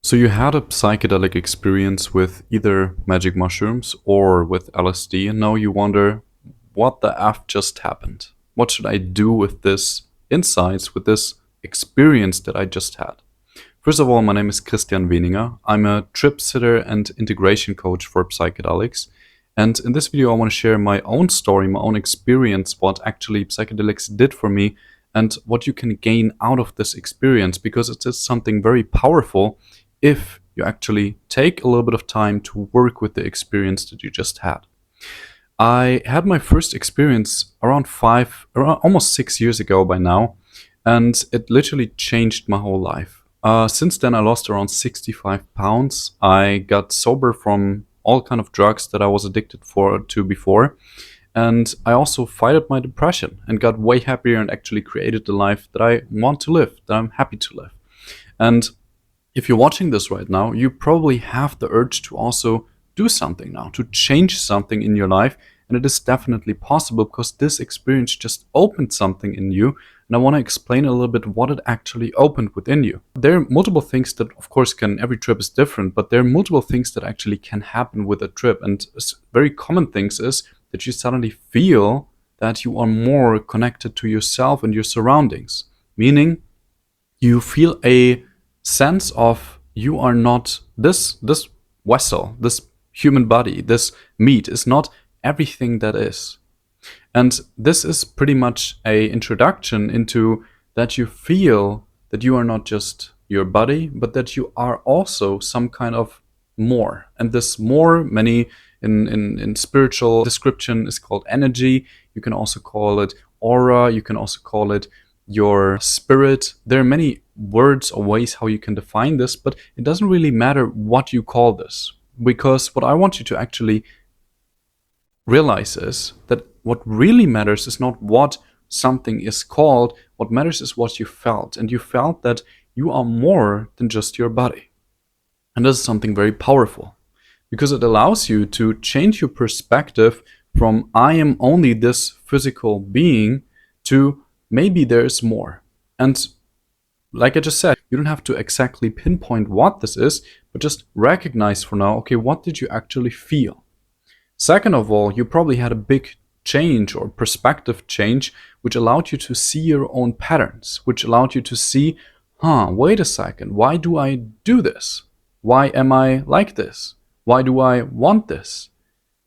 So you had a psychedelic experience with either magic mushrooms or with LSD, and now you wonder, what the F just happened? What should I do with this insights, with this experience that I just had? First of all, my name is Christian Weninger. I'm a trip sitter and integration coach for psychedelics. And in this video, I want to share my own story, my own experience, what actually psychedelics did for me, and what you can gain out of this experience, because it is something very powerful if you actually take a little bit of time to work with the experience that you just had. I had my first experience around almost 6 years ago by now, and it literally changed my whole life. Since then, I lost around 65 pounds. I got sober from all kind of drugs that I was addicted to before, and I also fighted my depression and got way happier and actually created the life that I want to live, that I'm happy to live. And if you're watching this right now, you probably have the urge to also do something now, to change something in your life. And it is definitely possible because this experience just opened something in you. And I want to explain a little bit what it actually opened within you. There are multiple things that, of course, every trip is different, but there are multiple things that actually can happen with a trip. And very common things is that you suddenly feel that you are more connected to yourself and your surroundings, meaning you feel a sense of you are not this vessel, this human body, this meat is not everything that is. And this is pretty much a introduction into that you feel that you are not just your body, but that you are also some kind of more. And this more, many in spiritual description, is called energy. You can also call it aura. You can also call it your spirit. There are many words or ways how you can define this, but it doesn't really matter what you call this, because what I want you to actually realize is that what really matters is not what something is called. What matters is what you felt, and you felt that you are more than just your body. And this is something very powerful, because it allows you to change your perspective from I am only this physical being to maybe there's more. And like I just said, you don't have to exactly pinpoint what this is, but just recognize for now, okay, what did you actually feel? Second of all, you probably had a big change or perspective change, which allowed you to see your own patterns, which allowed you to see, wait a second, why do I do this? Why am I like this? Why do I want this?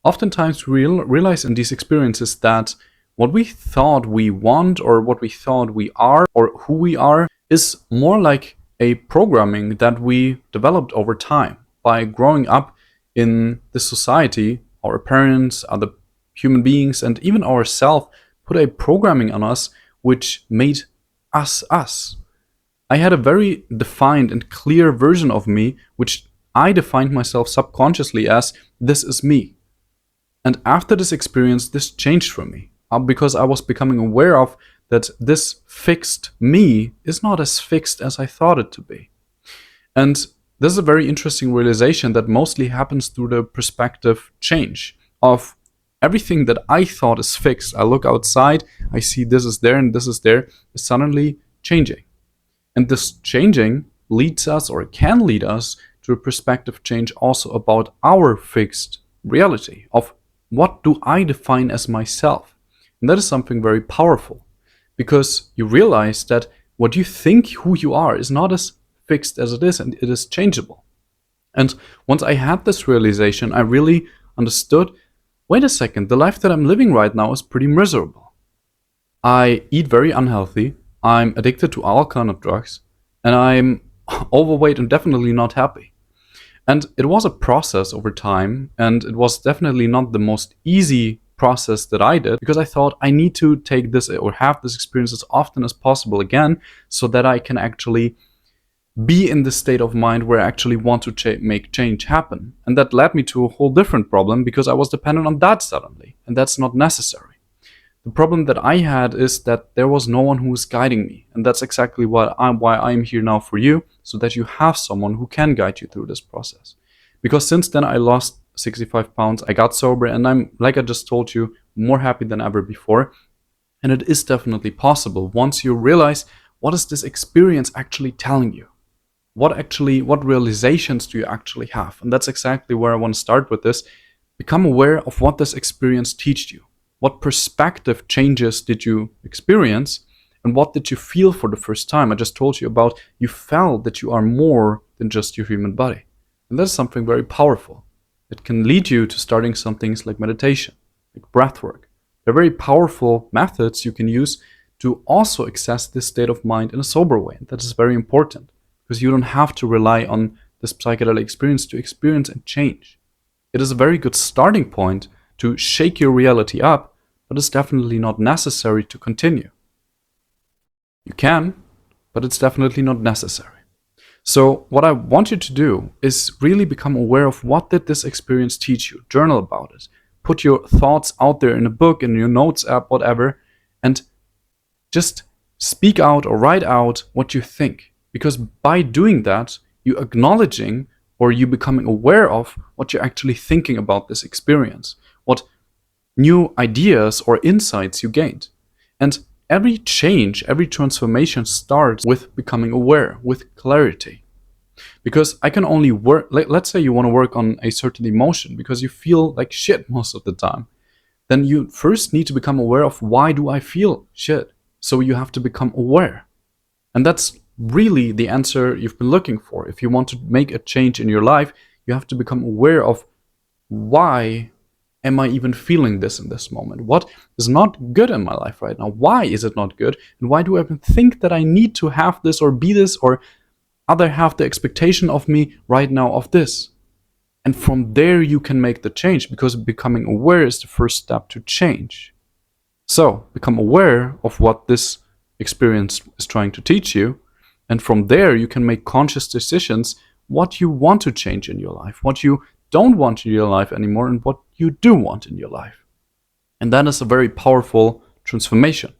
Oftentimes we realize in these experiences that what we thought we want, or what we thought we are, or who we are, is more like a programming that we developed over time by growing up in this society. Our parents, other human beings, and even ourselves put a programming on us which made us us. I had a very defined and clear version of me, which I defined myself subconsciously as this is me. And after this experience, this changed for me, because I was becoming aware of that this fixed me is not as fixed as I thought it to be. And this is a very interesting realization that mostly happens through the perspective change of everything that I thought is fixed. I look outside, I see this is there and this is there, is suddenly changing. And this changing leads us, or can lead us, to a perspective change also about our fixed reality of what do I define as myself. And that is something very powerful, because you realize that what you think who you are is not as fixed as it is, and it is changeable. And once I had this realization, I really understood, wait a second, the life that I'm living right now is pretty miserable. I eat very unhealthy, I'm addicted to all kind of drugs, and I'm overweight and definitely not happy. And it was a process over time, and it was definitely not the most easy process that I did, because I thought I need to take this or have this experience as often as possible again, so that I can actually be in the state of mind where I actually want to make change happen. And that led me to a whole different problem, because I was dependent on that suddenly, and that's not necessary. The problem that I had is that there was no one who was guiding me, and that's exactly why I'm here now for you, so that you have someone who can guide you through this process. Because since then I lost 65 pounds, I got sober, and I'm, like I just told you, more happy than ever before. And it is definitely possible once you realize, what is this experience actually telling you? What realizations do you actually have? And that's exactly where I want to start with this. Become aware of what this experience taught you. What perspective changes did you experience? And what did you feel for the first time? I just told you about, you felt that you are more than just your human body. And that's something very powerful. It can lead you to starting some things like meditation, like breath work. They're very powerful methods you can use to also access this state of mind in a sober way. And that is very important, because you don't have to rely on this psychedelic experience to experience and change. It is a very good starting point to shake your reality up, but it's definitely not necessary to continue. You can, but it's definitely not necessary. So what I want you to do is really become aware of what did this experience teach you. Journal about it. Put your thoughts out there in a book, in your notes app, whatever, and just speak out or write out what you think. Because by doing that, you acknowledging or you becoming aware of what you're actually thinking about this experience, what new ideas or insights you gained. And every change, every transformation starts with becoming aware, with clarity. Because I can only work, let's say you want to work on a certain emotion because you feel like shit most of the time. Then you first need to become aware of, why do I feel shit? So you have to become aware. And that's really the answer you've been looking for. If you want to make a change in your life, you have to become aware of, why am I even feeling this in this moment? What is not good in my life right now? Why is it not good? And why do I even think that I need to have this or be this, or other have the expectation of me right now of this? And from there you can make the change, because becoming aware is the first step to change. So become aware of what this experience is trying to teach you. And from there you can make conscious decisions, what you want to change in your life, what you don't want in your life anymore, and what you do want in your life. And that is a very powerful transformation.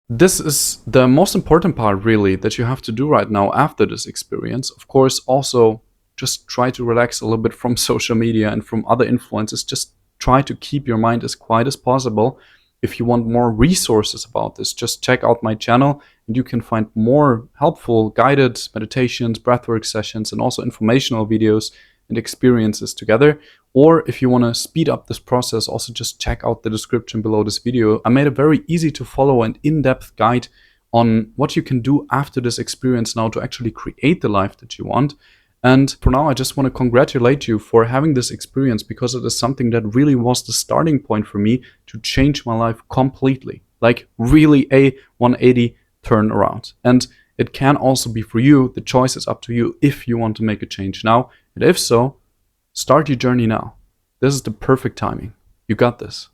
This is the most important part, really, that you have to do right now after this experience. Of course, also just try to relax a little bit from social media and from other influences. Just try to keep your mind as quiet as possible. If you want more resources about this, just check out my channel and you can find more helpful guided meditations, breathwork sessions, and also informational videos and experiences together. Or if you want to speed up this process, also just check out the description below this video. I made a very easy to follow and in-depth guide on what you can do after this experience now to actually create the life that you want. And for now, I just want to congratulate you for having this experience, because it is something that really was the starting point for me to change my life completely. Like really a 180 turnaround. And it can also be for you. The choice is up to you if you want to make a change now. And if so, start your journey now. This is the perfect timing. You got this.